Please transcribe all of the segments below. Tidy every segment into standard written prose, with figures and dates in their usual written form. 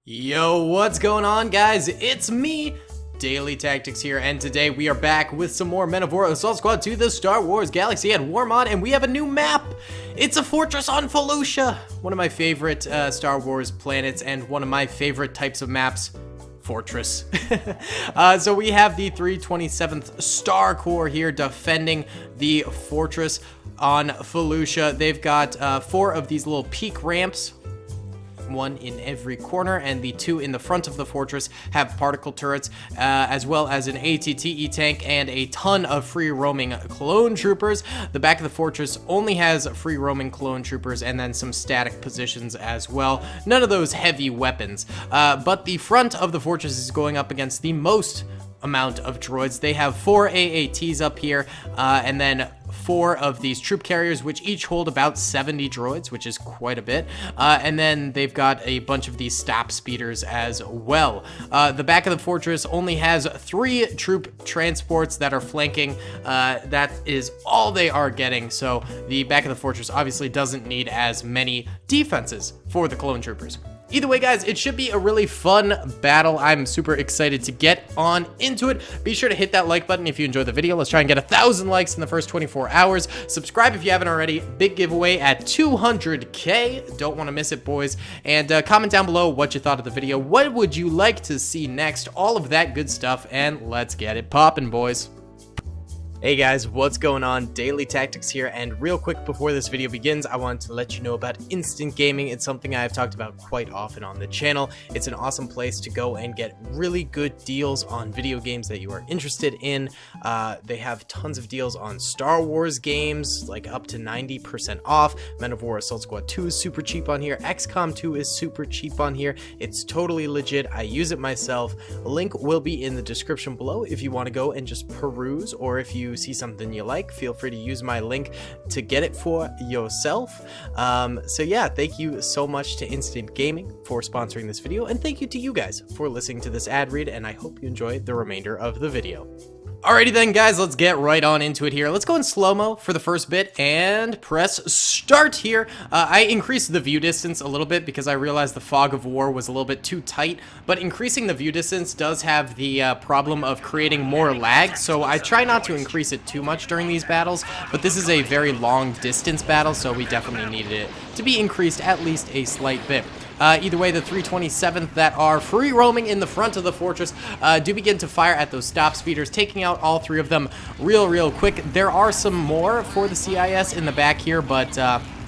Yo, what's going on, guys? It's me, Daily Tactics here, and today we are back with some more Men of War Assault Squad to the Star Wars Galaxy at War Mod, and we have a new map. It's a fortress on Felucia, one of my favorite Star Wars planets and one of my favorite types of maps. Fortress. So we have the 327th Star Corps here defending the fortress on Felucia. They've got 4 of these little peak ramps, one in every corner, and the 2 in the front of the fortress have particle turrets, as well as an ATTE tank and a ton of free roaming clone troopers. The back of the fortress only has free roaming clone troopers and then some static positions as well. None of those heavy weapons, but the front of the fortress is going up against the most amount of droids. They have 4 AATs up here, and then 4 of these troop carriers, which each hold about 70 droids, which is quite a bit. And then they've got a bunch of these stop speeders as well. The back of the fortress only has 3 troop transports that are flanking. That is all they are getting. So the back of the fortress obviously doesn't need as many defenses for the clone troopers. Either way, guys, it should be a really fun battle. I'm super excited to get on into it. Be sure to hit that like button if you enjoyed the video. Let's try and get 1,000 likes in the first 24 hours. Subscribe if you haven't already. Big giveaway at 200K. Don't want to miss it, boys. And comment down below what you thought of the video. What would you like to see next? All of that good stuff. And let's get it poppin', boys. Hey guys, what's going on? Daily Tactics here, and real quick before this video begins, I want to let you know about instant gaming. It's something I've talked about quite often on the channel. It's an awesome place to go and get really good deals on video games that you are interested in. They have tons of deals on Star Wars games, like up to 90% off. Men of War Assault Squad 2 is super cheap on here. XCOM 2 is super cheap on here. It's totally legit. I use it myself. A link will be in the description below if you want to go and just peruse, or if you see something you like, feel free to use my link to get it for yourself. So yeah, thank you so much to Instant Gaming for sponsoring this video, and thank you to you guys for listening to this ad read, and I hope you enjoy the remainder of the video. Alrighty then, guys, let's get right on into it here. Let's go in slow-mo for the first bit and press start here. I increased the view distance a little bit because I realized the fog of war was a little bit too tight, but increasing the view distance does have the problem of creating more lag, so I try not to increase it too much during these battles, but this is a very long distance battle, so we definitely needed it to be increased at least a slight bit. Either way, the 327th that are free roaming in the front of the fortress do begin to fire at those stop speeders, taking out all 3 of them real quick. There are some more for the CIS in the back here, but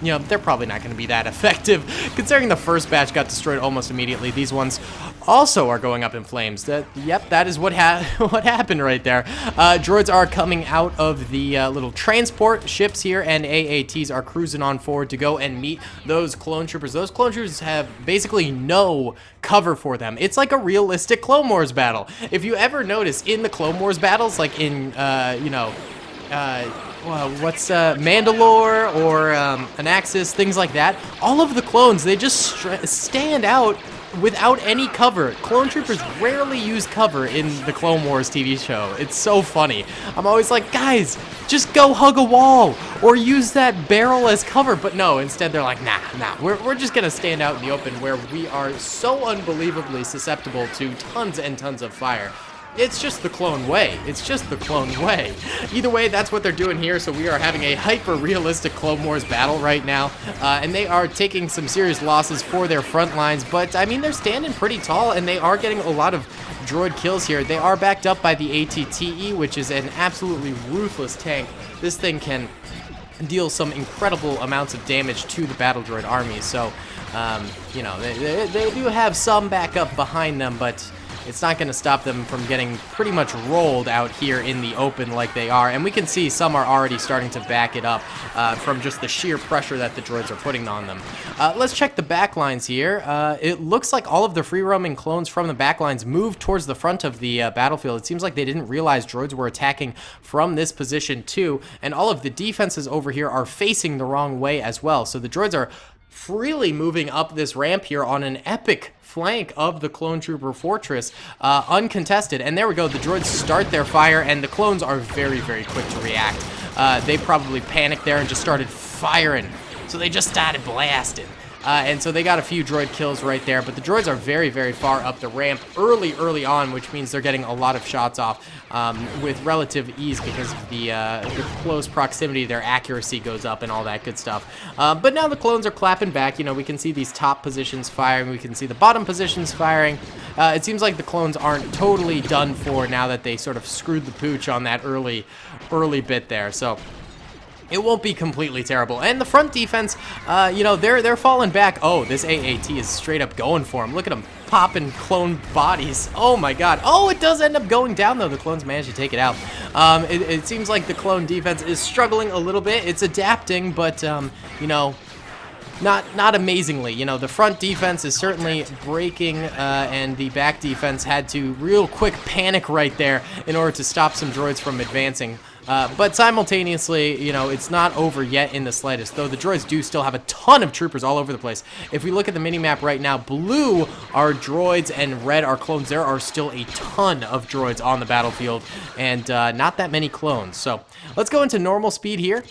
you know, they're probably not going to be that effective. Considering the first batch got destroyed almost immediately, these ones also are going up in flames. Yep, that is what happened right there. Droids are coming out of the little transport ships here, and AATs are cruising on forward to go and meet those clone troopers. Those clone troopers have basically no cover for them. It's like a realistic Clone Wars battle. If you ever notice in the Clone Wars battles, like in, you know, what's Mandalore or Anaxis, things like that, all of the clones, they just stand out without any cover. Clone troopers rarely use cover in the Clone Wars TV show. It's so funny. I'm always like, guys, just go hug a wall or use that barrel as cover. But no, instead they're like, nah, we're just gonna stand out in the open where we are so unbelievably susceptible to tons and tons of fire. It's just the clone way. It's just the clone way. Either way, that's what they're doing here, so we are having a hyper-realistic Clone Wars battle right now, and they are taking some serious losses for their front lines, but, I mean, they're standing pretty tall, and they are getting a lot of droid kills here. They are backed up by the ATTE, which is an absolutely ruthless tank. This thing can deal some incredible amounts of damage to the battle droid army, so, you know, they do have some backup behind them, but it's not going to stop them from getting pretty much rolled out here in the open like they are. And we can see some are already starting to back it up from just the sheer pressure that the droids are putting on them. Let's check the backlines here. It looks like all of the free-roaming clones from the backlines moved towards the front of the battlefield. It seems like they didn't realize droids were attacking from this position too. And all of the defenses over here are facing the wrong way as well. So the droids are freely moving up this ramp here on an epic flank of the clone trooper fortress, uncontested. And there we go, the droids start their fire, and the clones are very quick to react. They probably panicked there and just started firing. So they just started blasting. And so they got a few droid kills right there, but the droids are very, very far up the ramp early on, which means they're getting a lot of shots off with relative ease because of the close proximity. Their accuracy goes up and all that good stuff. But now the clones are clapping back. You know, we can see these top positions firing. We can see the bottom positions firing. It seems like the clones aren't totally done for now that they sort of screwed the pooch on that early bit there. So it won't be completely terrible. And the front defense, you know, they're falling back. Oh, this AAT is straight up going for him. Look at him popping clone bodies. Oh my god. Oh, it does end up going down though. The clones managed to take it out. It seems like the clone defense is struggling a little bit. It's adapting, but you know, not amazingly. You know, the front defense is certainly breaking, and the back defense had to real quick panic right there in order to stop some droids from advancing. But simultaneously, you know, it's not over yet in the slightest, though the droids do still have a ton of troopers all over the place. If we look at the mini-map right now, blue are droids and red are clones. There are still a ton of droids on the battlefield and not that many clones. So let's go into normal speed here.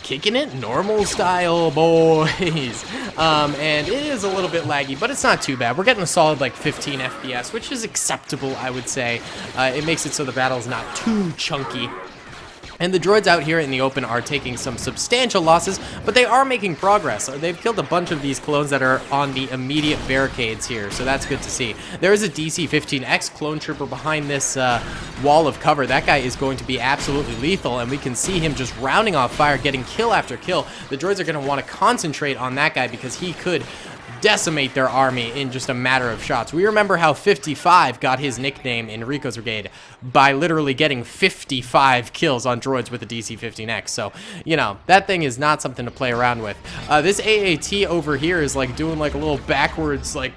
Kicking it normal style, boys. And it is a little bit laggy, but it's not too bad. We're getting a solid like 15 FPS, which is acceptable, I would say. It makes it so the battle is not too chunky. And the droids out here in the open are taking some substantial losses, but they are making progress. They've killed a bunch of these clones that are on the immediate barricades here, so that's good to see. There is a DC-15X clone trooper behind this wall of cover. That guy is going to be absolutely lethal, and we can see him just rounding off fire, getting kill after kill. The droids are going to want to concentrate on that guy because he could decimate their army in just a matter of shots. We remember how 55 got his nickname in Rico's Brigade by literally getting 55 kills on droids with the DC-15X. So, you know, that thing is not something to play around with. This AAT over here is like doing like a little backwards like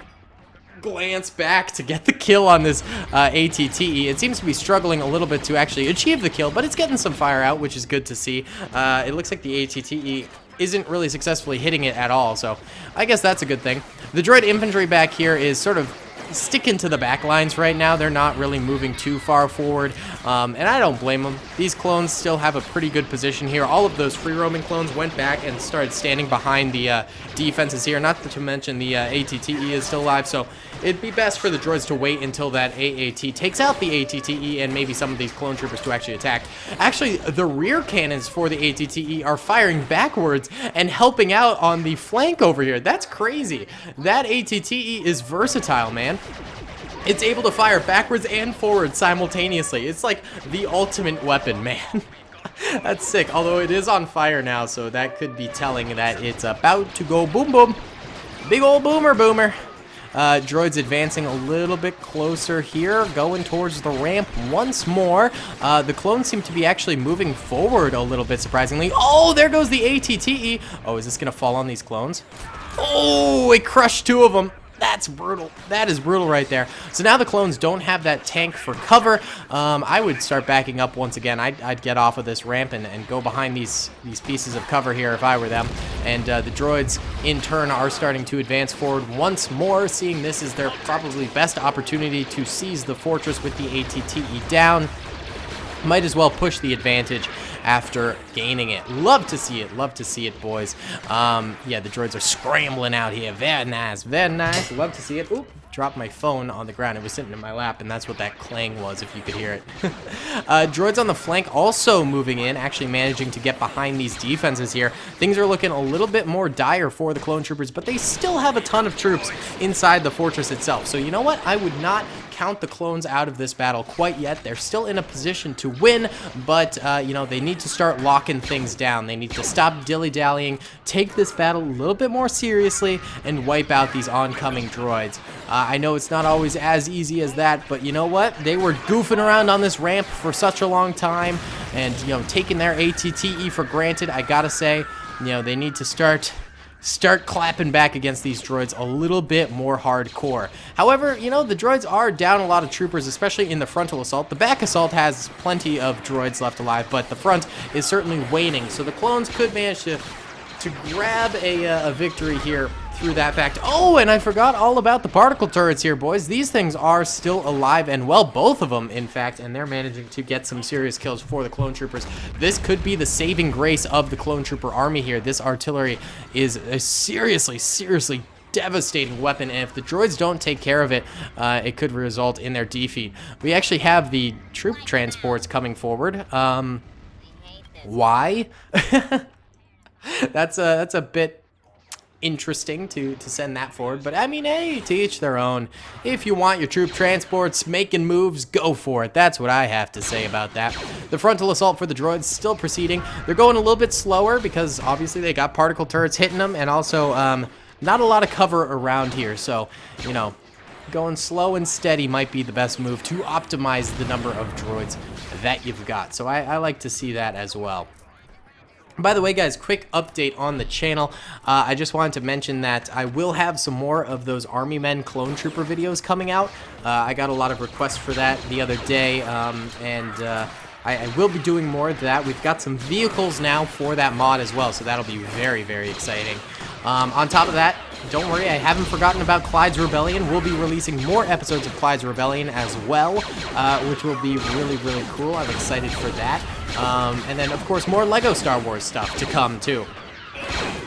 glance back to get the kill on this ATTE. It seems to be struggling a little bit to actually achieve the kill, but it's getting some fire out, which is good to see. It looks like the ATTE isn't really successfully hitting it at all, so I guess that's a good thing. The droid infantry back here is sort of sticking to the back lines right now. They're not really moving too far forward, and I don't blame them. These clones still have a pretty good position here. All of those free roaming clones went back and started standing behind the defenses here, not to mention the ATTE is still alive, so it'd be best for the droids to wait until that AAT takes out the ATTE and maybe some of these clone troopers to actually attack. Actually, the rear cannons for the ATTE are firing backwards and helping out on the flank over here. That's crazy. That ATTE is versatile, man. It's able to fire backwards and forwards simultaneously. It's like the ultimate weapon, man. That's sick, although it is on fire now, so that could be telling that it's about to go boom boom. Big old boomer. Droids advancing a little bit closer here, going towards the ramp once more. The clones seem to be actually moving forward a little bit, surprisingly. Oh, there goes the ATTE. Oh, is this going to fall on these clones? Oh, it crushed two of them. That's brutal. That is brutal right there. So now the clones don't have that tank for cover. I would start backing up once again. I'd get off of this ramp and go behind these pieces of cover here if I were them. And the droids, in turn, are starting to advance forward once more, seeing this as their probably best opportunity to seize the fortress with the ATTE down. Might as well push the advantage after gaining it. Love to see it, boys. Yeah, the droids are scrambling out here. Very nice. Love to see it. Oop, dropped my phone on the ground. It was sitting in my lap, and that's what that clang was, if you could hear it. Droids on the flank also moving in, actually managing to get behind these defenses here. Things are looking a little bit more dire for the clone troopers, but they still have a ton of troops inside the fortress itself. So you know what? I would not count the clones out of this battle quite yet. They're still in a position to win, but you know, they need to start locking things down. They need to stop dilly-dallying, take this battle a little bit more seriously, and wipe out these oncoming droids. I know it's not always as easy as that, but you know what? They were goofing around on this ramp for such a long time, and you know, taking their ATTE for granted. I gotta say, you know, they need to start clapping back against these droids a little bit more hardcore. However, you know, the droids are down a lot of troopers, especially in the frontal assault. The back assault has plenty of droids left alive, but the front is certainly waning, so the clones could manage to grab a victory here through that fact. Oh, and I forgot all about the particle turrets here, boys. These things are still alive and well, both of them, in fact, and they're managing to get some serious kills for the clone troopers. This could be the saving grace of the clone trooper army here. This artillery is a seriously devastating weapon, and if the droids don't take care of it, it could result in their defeat. We actually have the troop transports coming forward. Why? That's a bit interesting to send that forward, but I mean, hey, to each their own. If you want your troop transports making moves, go for it. That's what I have to say about that. The frontal assault for the droids still proceeding. They're going a little bit slower because obviously they got particle turrets hitting them, and also not a lot of cover around here, so you know, going slow and steady might be the best move to optimize the number of droids that you've got. So I like to see that as well. By the way, guys, quick update on the channel. I just wanted to mention that I will have some more of those Army Men Clone Trooper videos coming out. I got a lot of requests for that the other day, and I will be doing more of that. We've got some vehicles now for that mod as well, so that'll be very exciting. On top of that, don't worry, I haven't forgotten about Clyde's Rebellion. We'll be releasing more episodes of Clyde's Rebellion as well, which will be really cool. I'm excited for that. And then, of course, more LEGO Star Wars stuff to come, too.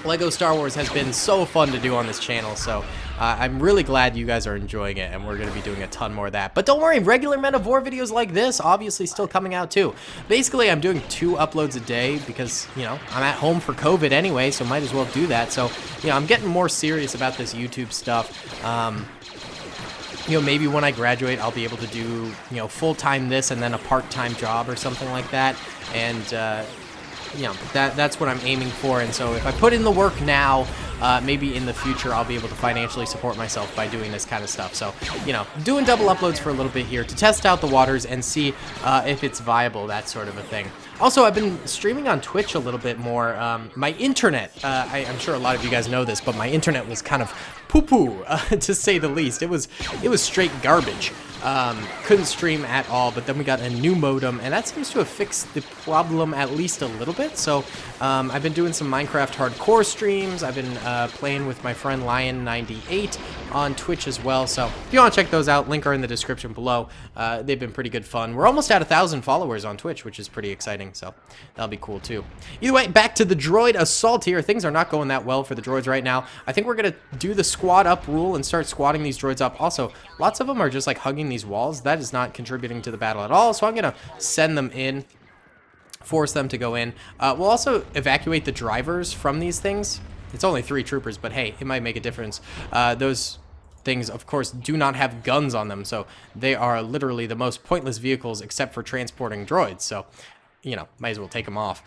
LEGO Star Wars has been so fun to do on this channel, so I'm really glad you guys are enjoying it, and we're going to be doing a ton more of that. But don't worry, regular Men of War videos like this, obviously still coming out too. Basically, I'm doing 2 uploads a day because, you know, I'm at home for COVID anyway, so might as well do that. So, you know, I'm getting more serious about this YouTube stuff. You know, maybe when I graduate, I'll be able to do, you know, full-time this and then a part-time job or something like that. And, you know, that's what I'm aiming for. And so if I put in the work now, maybe in the future I'll be able to financially support myself by doing this kind of stuff. So, you know, doing double uploads for a little bit here to test out the waters and see if it's viable, that sort of a thing. Also, I've been streaming on Twitch a little bit more. My internet, I'm sure a lot of you guys know this, but my internet was kind of poo-poo, to say the least. It was straight garbage. Couldn't stream at all, but then we got a new modem, and that seems to have fixed the problem at least a little bit. So I've been doing some Minecraft hardcore streams. I've been playing with my friend Lion98 on Twitch as well. So if you want to check those out, link are in the description below. They've been pretty good fun. We're almost at 1,000 followers on Twitch, which is pretty exciting, so that'll be cool too. Either way, back to the droid assault here. Things are not going that well for the droids right now. I think we're going to do the squad up rule and start squatting these droids up. Also, lots of them are just like hugging these walls. That is not contributing to the battle at all, so I'm going to send them in, force them to go in. We'll also evacuate the drivers from these things. It's only 3 troopers, but hey, it might make a difference. Those things, of course, do not have guns on them, so they are literally the most pointless vehicles except for transporting droids, so, you know, might as well take them off.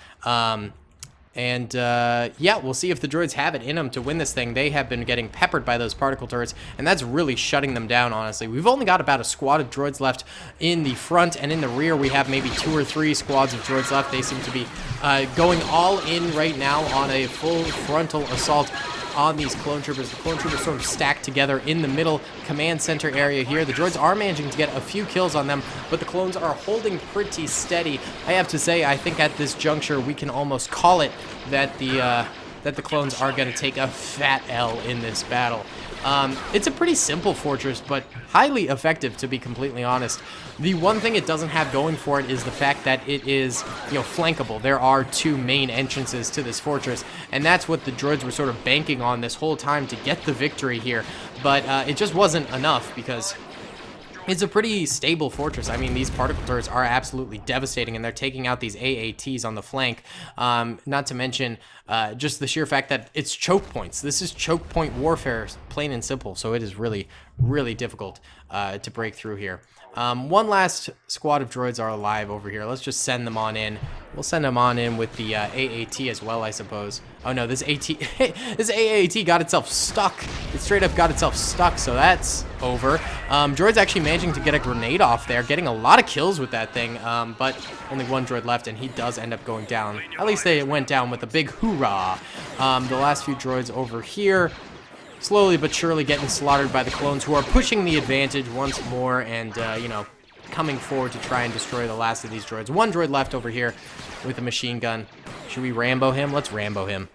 Yeah, we'll see if the droids have it in them to win this thing. They have been getting peppered by those particle turrets, and that's really shutting them down, honestly. We've only got about a squad of droids left in the front, and in the rear we have maybe 2 or 3 squads of droids left. They seem to be going all in right now on a full frontal assault on these clone troopers. The clone troopers sort of stacked together in the middle command center area here. The droids are managing to get a few kills on them, but the clones are holding pretty steady. I have to say, I think at this juncture we can almost call it that the clones are going to take a fat L in this battle. It's a pretty simple fortress, but highly effective, to be completely honest. The one thing it doesn't have going for it is the fact that it is, you know, flankable. There are 2 main entrances to this fortress, and that's what the droids were sort of banking on this whole time to get the victory here. But it just wasn't enough because it's a pretty stable fortress. I mean, these particle turrets are absolutely devastating, and they're taking out these AATs on the flank. Not to mention just the sheer fact that it's choke points. This is choke point warfare, plain and simple, so it is really difficult to break through here. One last squad of droids are alive over here. Let's just send them on in. We'll send them on in with the AAT as well, I suppose. Oh no, this this AAT got itself stuck. It straight up got itself stuck, so that's over. Droid's actually managing to get a grenade off there, getting a lot of kills with that thing, but only 1 droid left, and he does end up going down. At least they went down with a big hoorah. The last few droids over here, slowly but surely getting slaughtered by the clones, who are pushing the advantage once more and, you know, coming forward to try and destroy the last of these droids. 1 droid left over here with a machine gun. Should we Rambo him? Let's Rambo him.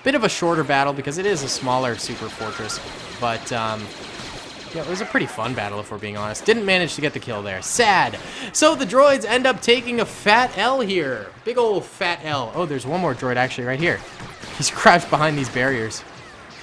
Bit of a shorter battle because it is a smaller super fortress, but yeah, it was a pretty fun battle if we're being honest. Didn't manage to get the kill there. Sad. So the droids end up taking a fat L here. Big old fat L. Oh, there's one more droid actually right here. He's crouched behind these barriers.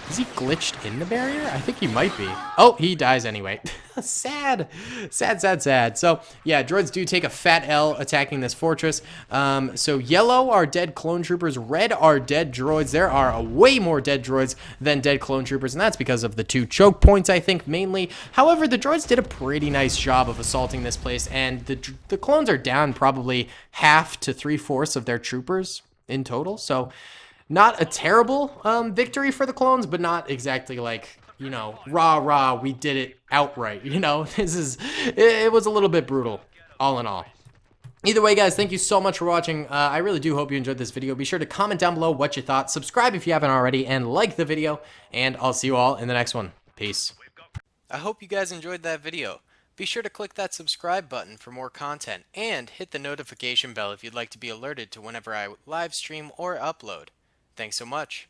Is he glitched in the barrier? I think he might be. Oh, he dies anyway. Sad. Sad, sad, sad. So, yeah, droids do take a fat L attacking this fortress. So yellow are dead clone troopers. Red are dead droids. There are way more dead droids than dead clone troopers, and that's because of the 2 choke points, I think, mainly. However, the droids did a pretty nice job of assaulting this place, and the clones are down probably half to 3/4 of their troopers in total. So, not a terrible victory for the clones, but not exactly like, you know, rah, rah, we did it outright. You know, it was a little bit brutal, all in all. Either way, guys, thank you so much for watching. I really do hope you enjoyed this video. Be sure to comment down below what you thought. Subscribe if you haven't already, and like the video. And I'll see you all in the next one. Peace. I hope you guys enjoyed that video. Be sure to click that subscribe button for more content, and hit the notification bell if you'd like to be alerted to whenever I live stream or upload. Thanks so much.